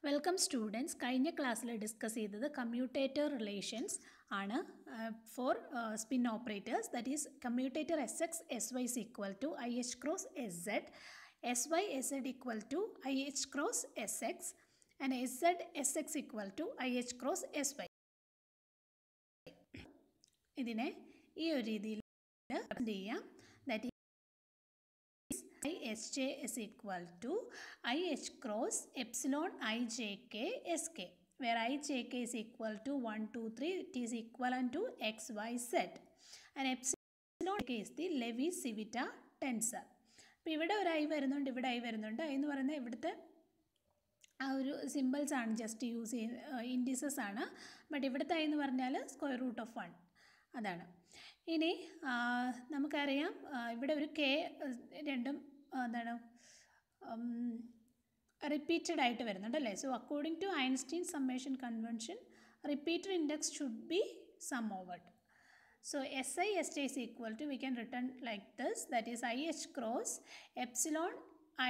Welcome students. കഴിഞ്ഞ ക്ലാസ്സിൽ discuss ചെയ്തത് കമ്മ്യൂട്ടേറ്റർ റിലേഷൻസ് ആണ് for spin operators. That is commutator S X S Y is equal to I H cross S Z, S Y S Z equal to I H cross S X and S Z S X equal to I H cross S Y. ഇതിനെ ഈ ഒരു രീതിയിൽ ചെയ്യാം. That ISJ is equal to IH cross epsilon IJK SK, where IJK is equal to 1, 2, 3, it is equivalent to XYZ, and epsilon is the Levi-Civita tensor. അപ്പോൾ ഇവിടെ ഒരു I വരുന്നുണ്ട്, ഇവിടെ ഐ വരുന്നുണ്ട്. ഐ എന്ന് പറയുന്നത് ഇവിടുത്തെ ആ ഒരു സിമ്പിൾസ് ആണ്, ജസ്റ്റ് യൂസ് ചെയ്യുന്ന ഇൻഡിസസ് ആണ്. ബട്ട് ഇവിടുത്തെ ഐ എന്ന് പറഞ്ഞാൽ സ്ക്വയർ റൂട്ട് ഓഫ് 1 അതാണ്. ഇനി നമുക്കറിയാം ഇവിടെ ഒരു കെ രണ്ടും എന്താണ് റിപ്പീറ്റഡ് ആയിട്ട് വരുന്നുണ്ട് അല്ലേ. So according to Einstein summation convention repeated index should be summed over. So SI SJ is equal to, we can written like this, that is IH cross epsilon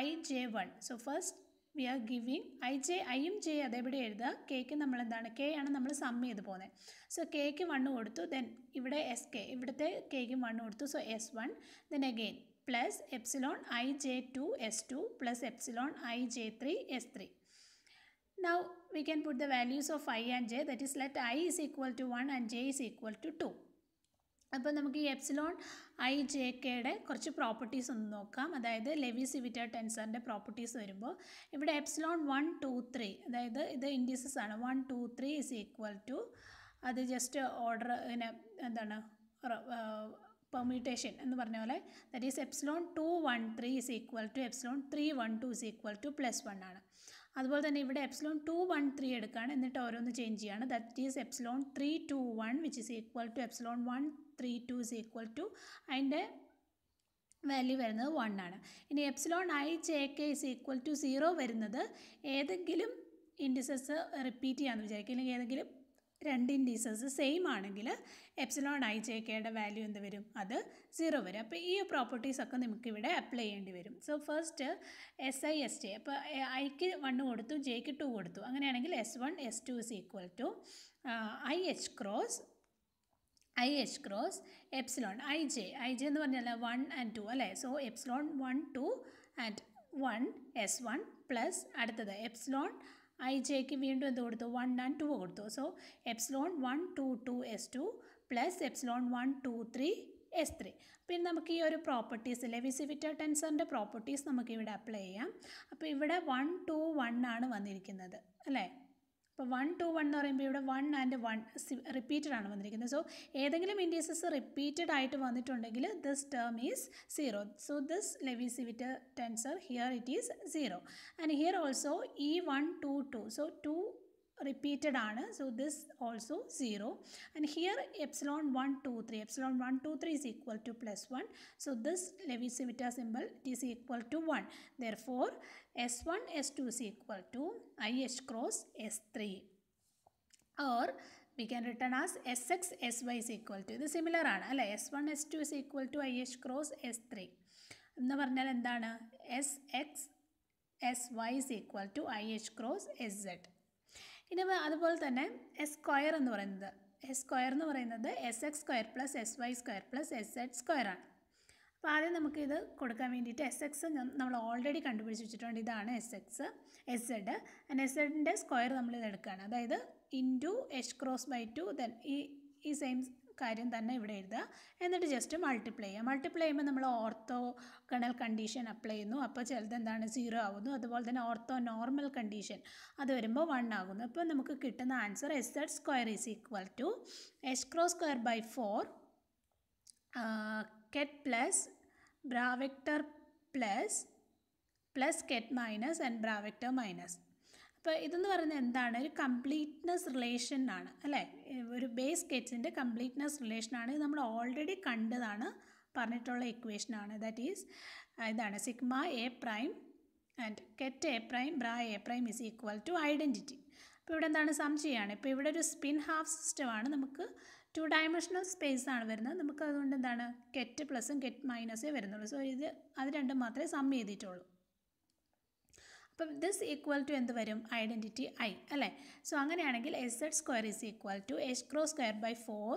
IJ1. So first we are giving IJ, Iയും J അതേപടി എഴുതുക. കെക്ക് നമ്മൾ എന്താണ്, K ആണ് നമ്മൾ some ചെയ്ത് പോകുന്നത്. So കെക്ക് 1 കൊടുത്തു, then ഇവിടെ എസ് കെ, ഇവിടുത്തെ കെക്ക് 1 കൊടുത്തു. So S1, then again plus epsilon IJ2 S2 plus epsilon IJ3 S3. Now we can put the values of I and J, that is let I is equal to 1 and J is equal to 2. അപ്പോൾ നമുക്ക് ഈ epsilon I J കെയുടെ കുറച്ച് properties ഒന്ന് നോക്കാം. അതായത് levy-Civita ടെൻസറിൻ്റെ properties വരുമ്പോൾ ഇവിടെ എപ്സിലോൺ 1, 2, 3, അതായത് ഇത് ഇൻഡിസസ് ആണ്. 1, 2, 3 ഇസ് ഈക്വൽ ടു, അത് ജസ്റ്റ് ഓർഡർ ഇങ്ങനെ എന്താണ് പെർമ്യൂട്ടേഷൻ എന്ന് പറഞ്ഞ പോലെ, that is epsilon 2, 1, 3 is equal to epsilon 3, 1, 2 is equal to +1 ആണ്. അതുപോലെ തന്നെ ഇവിടെ എപ്സിലോൺ 2, 1, 3 എടുക്കുകയാണ്, എന്നിട്ട് ഓരോന്ന് ചേഞ്ച് ചെയ്യാണ്. That is epsilon 3, 2, 1 which is equal to epsilon 1, 3, 2 is equal to, അതിൻ്റെ വാല്യൂ വരുന്നത് 1 ആണ്. ഇനി epsilon I J K is equal to 0 വരുന്നത് ഏതെങ്കിലും ഇൻഡിസസ് റിപ്പീറ്റ് ചെയ്യാമെന്ന് വിചാരിക്കും, അല്ലെങ്കിൽ ഏതെങ്കിലും രണ്ട് ഇൻഡിസസ് സെയിം ആണെങ്കിൽ എപ്സിലോൺ ഐ ജെ കെയുടെ വാല്യൂ എന്ത് വരും, അത് 0 വരും. അപ്പോൾ ഈ പ്രോപ്പർട്ടീസൊക്കെ നമുക്കിവിടെ അപ്ലൈ ചെയ്യേണ്ടി വരും. So first S I S J, അപ്പോൾ ഐക്ക് 1 കൊടുത്തു, ജെക്ക് 2 കൊടുത്തു. അങ്ങനെയാണെങ്കിൽ S1 S2 is equal to IH cross epsilon I J എന്ന് പറഞ്ഞാൽ 1 and 2 അല്ലേ. So epsilon 1, 2 and 1 S1 plus അടുത്തത് എപ്സിലോൺ ഐ ജെക്ക് വീണ്ടും എന്ത് കൊടുത്തു, 1 and 2 കൊടുത്തു. So epsilon 1, 2, 2 S2 plus epsilon 1, 2, 3 S3. പിന്നെ നമുക്ക് ഈ ഒരു പ്രോപ്പർട്ടീസ് ലെവി-സിവിറ്റ ടെൻസറിൻ്റെ പ്രോപ്പർട്ടീസ് നമുക്കിവിടെ അപ്ലൈ ചെയ്യാം. അപ്പോൾ ഇവിടെ 1, 2, 1 ആണ് വന്നിരിക്കുന്നത് അല്ലേ. അപ്പോൾ 1, 2, 1 എന്ന് പറയുമ്പോൾ ഇവിടെ 1 and 1 റിപ്പീറ്റഡ് ആണ് വന്നിരിക്കുന്നത്. സോ ഏതെങ്കിലും ഇൻഡിസസ് റിപ്പീറ്റഡ് ആയിട്ട് വന്നിട്ടുണ്ടെങ്കിൽ this term is 0. So this levy-Civita tensor here it is 0 and here also ഈ 1, 2, 2. സോ 2 repeated ആണ്. So this also 0 and here epsilon 1, 2, 3, epsilon 1, 2, 3 is equal to +1. So this Levi-Civita symbol is equal to 1. Therefore S1 S2 is equal to IH cross S3, or we can written as SX SY is equal to, ഇത് similar ആണ് അല്ലേ. S1 S2 is equal to IH cross S3 എന്ന് പറഞ്ഞാൽ എന്താണ്, SX SY is equal to IH cross SZ. ഇനി അതുപോലെ തന്നെ S square എന്ന് പറയുന്നത് S X square plus S Y square plus S Z square ആണ്. അപ്പോൾ ആദ്യം നമുക്കിത് കൊടുക്കാൻ വേണ്ടിയിട്ട് എസ് എക്സ് നമ്മൾ ഓൾറെഡി കണ്ടുപിടിച്ച് വെച്ചിട്ടുണ്ട്. ഇതാണ് S X, S Z and S സെഡിൻ്റെ സ്ക്വയർ നമ്മളിത് എടുക്കുകയാണ്. അതായത് into H cross by 2, then ഈ സെയിം കാര്യം തന്നെ ഇവിടെ എഴുതുക, എന്നിട്ട് ജസ്റ്റ് മൾട്ടിപ്ലൈ ചെയ്യുക. മൾട്ടിപ്ലൈ ചെയ്യുമ്പോൾ നമ്മൾ ഓർത്തോഗണൽ കണ്ടീഷൻ അപ്ലൈ ചെയ്യുന്നു. അപ്പോൾ ചിലത് എന്താണ് 0 ആകുന്നു. അതുപോലെ തന്നെ ഓർത്തോ നോർമൽ കണ്ടീഷൻ അത് വരുമ്പോൾ 1 ആകുന്നു. അപ്പോൾ നമുക്ക് കിട്ടുന്ന answer S Z square is equal to H cross square by 4 ket plus bra vector plus ket minus and bra vector minus. അപ്പോൾ ഇതെന്ന് പറയുന്നത് എന്താണ്, ഒരു കംപ്ലീറ്റ്നെസ് റിലേഷൻ ആണ് അല്ലേ. ഒരു ബേസ് കെറ്റ്സിൻ്റെ കംപ്ലീറ്റ്നെസ് റിലേഷനാണ്. ഇത് നമ്മൾ ഓൾറെഡി കണ്ടതാണ്, പറഞ്ഞിട്ടുള്ള ഇക്വേഷനാണ്. ദാറ്റ് ഈസ് ഇതാണ് sigma A prime and ket A prime bra A prime is equal to identity. അപ്പോൾ ഇവിടെ എന്താണ്, സം ചെയ്യാണ്. ഇപ്പോൾ ഇവിടെ ഒരു സ്പിൻ ഹാഫ് സിസ്റ്റമാണ്, നമുക്ക് 2 ഡയമെൻഷണൽ സ്പേസ് ആണ് വരുന്നത്. നമുക്ക് അതുകൊണ്ട് എന്താണ് കെറ്റ് പ്ലസും കെറ്റ് മൈനസേ വരുന്നുള്ളൂ. സോ അത് രണ്ടും മാത്രമേ സം ചെയ്തിട്ടുള്ളൂ. അപ്പം ദിസ് ഈക്വൽ ടു എന്ത് വരും? ഐഡൻറ്റിറ്റി ഐ അല്ലേ? സോ അങ്ങനെയാണെങ്കിൽ S Z square is equal to H cross square by 4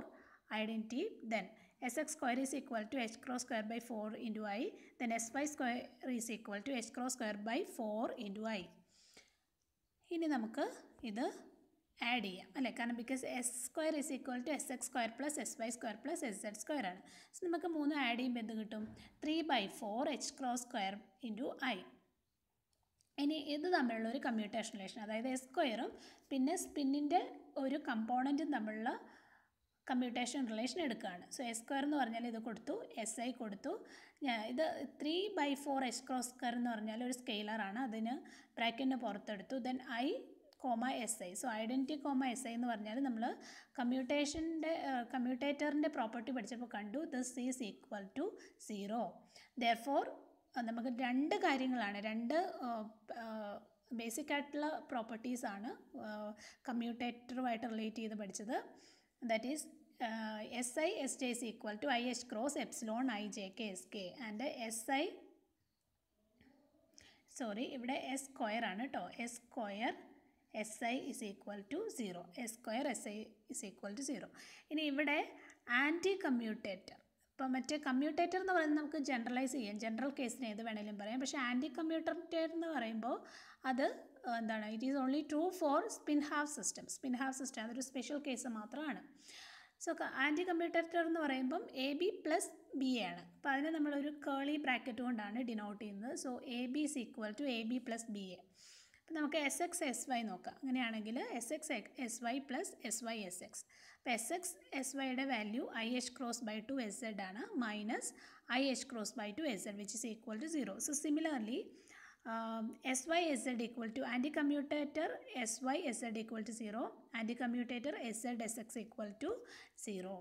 identity. Then S X square is equal to H cross square by 4 into I. Then S Y square is equal to H cross square by 4 into I. ഇനി നമുക്ക് ഇത് add ചെയ്യാം അല്ലേ? കാരണം because S square is equal to S X square plus S Y square plus S Z square ആണ്. So നമുക്ക് 3 add ചെയ്യുമ്പോൾ എന്ത് കിട്ടും? 3/4 H cross square into I. ഇനി ഇത് തമ്മിലുള്ള ഒരു കമ്മ്യൂട്ടേഷൻ റിലേഷൻ, അതായത് എസ് സ്ക്വയറും പിന്നെ സ്പിന്നിൻ്റെ ഒരു കമ്പോണൻറ്റും തമ്മിലുള്ള കമ്മ്യൂട്ടേഷൻ റിലേഷൻ എടുക്കുകയാണ്. സോ എസ് സ്ക്വയർ എന്ന് പറഞ്ഞാൽ ഇത് കൊടുത്തു, എസ് ഐ കൊടുത്തു. ഇത് 3/4 എച്ച് ക്രോസ് സ്ക്വയർ എന്ന് പറഞ്ഞാൽ ഒരു സ്കെയിലറാണ്, അതിന് ബ്രാക്കറ്റിന് പുറത്തെടുത്തു. Then I comma S I. So identity comma S I എന്ന് പറഞ്ഞാൽ നമ്മൾ കമ്മ്യൂട്ടേറ്ററിൻ്റെ പ്രോപ്പർട്ടി പഠിച്ചപ്പോൾ കണ്ടു, this is equal to 0. Therefore നമുക്ക് രണ്ട് കാര്യങ്ങളാണ്, രണ്ട് ബേസിക് ആയിട്ടുള്ള പ്രോപ്പർട്ടീസാണ് കമ്മ്യൂട്ടേറ്ററുമായിട്ട് റിലേറ്റ് ചെയ്ത് പഠിച്ചത്. That is S I S J is equal to I H cross epsilon I J K S K and ഇവിടെ എസ് സ്ക്വയർ ആണ് കേട്ടോ. S square S I is equal to 0. S square S I is equal to 0. ഇനി ഇവിടെ anti commutator, ഇപ്പോൾ മറ്റേ commutator എന്ന് പറയുന്നത് നമുക്ക് ജനറലൈസ് ചെയ്യാം, ജനറൽ കേസിന് ഏത് വേണമെങ്കിലും പറയാം. പക്ഷേ ആൻറ്റി കമ്മ്യൂട്ടേറ്റർ എന്ന് പറയുമ്പോൾ അത് എന്താണ്? It is only true for spin half system. Spin half system അതൊരു സ്പെഷ്യൽ കേസ് മാത്രമാണ്. സോ ആൻറ്റി കമ്മ്യൂട്ടേറ്റർ എന്ന് പറയുമ്പം A B plus B A ആണ്. അപ്പോൾ അതിനെ നമ്മളൊരു കേളി ബ്രാക്കറ്റ് കൊണ്ടാണ് ഡിനോട്ട് ചെയ്യുന്നത്. So A B is equal to A B plus B A. അപ്പോൾ നമുക്ക് എസ് എക്സ് എസ് വൈ നോക്കാം. അങ്ങനെയാണെങ്കിൽ S X S Y plus S Y S X. അപ്പോൾ എസ് എക്സ് എസ് വൈയുടെ value I H cross by 2 S Z ആണ്, minus I H cross by 2 S Z which is equal to 0. So similarly S Y S Z equal to anti commutator S Y S Z equal to 0, anti commutator S Z S X equal to 0.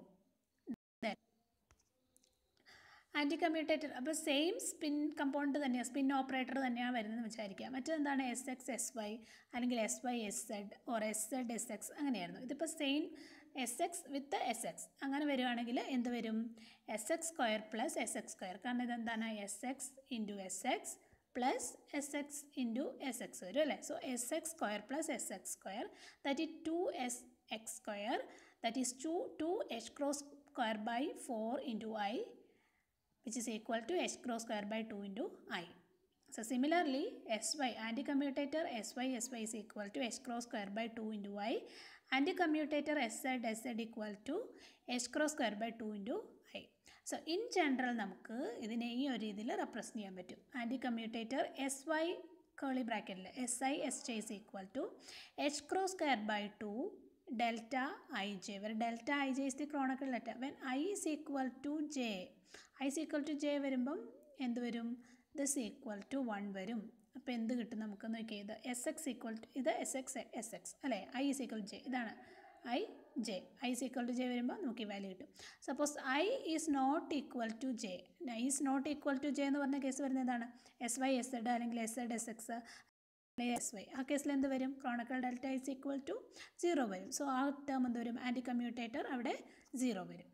Anti commutator അപ്പോൾ same spin component തന്നെയാണ്, spin operator തന്നെയാണ് വരുന്നതെന്ന് വിചാരിക്കുക. മറ്റെന്താണ് S X S Y അല്ലെങ്കിൽ S Y S Z or S Z S X അങ്ങനെയായിരുന്നു. ഇതിപ്പോൾ same S X with S X അങ്ങനെ വരുവാണെങ്കിൽ എന്ത് വരും? S X square plus S X square. കാരണം ഇതെന്താണ്? S X into S X plus S X into S X വരും അല്ലേ? So S X square plus S X square that is 2s x square that is 2 h cross square by 4 into I which is equal to h cross square by 2 into I. So similarly sy anti-commutator sy is equal to h cross square by 2 into I. Anti-commutator sz equal to h cross square by 2 into I. So in general നമുക്ക് ഇതിനെ ഈ ഒരു രീതിയിൽ represent ചെയ്യാൻ പറ്റും. Anti-commutator sy curly bracket si sj is equal to h cross square by 2 delta ij, where delta ij is the canonical letter. When I is equal to j, I is equal to j വരുമ്പം എന്ത് വരും? this equal to 1 വരും. അപ്പോൾ എന്ത് കിട്ടും നമുക്ക് നോക്കിയാൽ? ഇത് എസ് എക്സ് ഈക്വൽ ടു ഇത് എസ് എക്സ് അല്ലേ? I is equal to j, ഇതാണ് I is equal to j വരുമ്പോൾ നമുക്ക് ഈ വാല്യൂ കിട്ടും. Suppose I is not equal to j, I is not equal to j എന്ന് പറഞ്ഞ കേസ് വരുന്നത് എന്താണ്? എസ് വൈ എസ് സെഡ് അല്ലെങ്കിൽ S Z S X S Y. ആ കേസിൽ എന്ത് വരും? Kronecker delta is equal to 0 വരും. സോ ആ ടേം എന്ത് വരും? ആൻറ്റി കമ്മ്യൂട്ടേറ്റർ അവിടെ 0 വരും.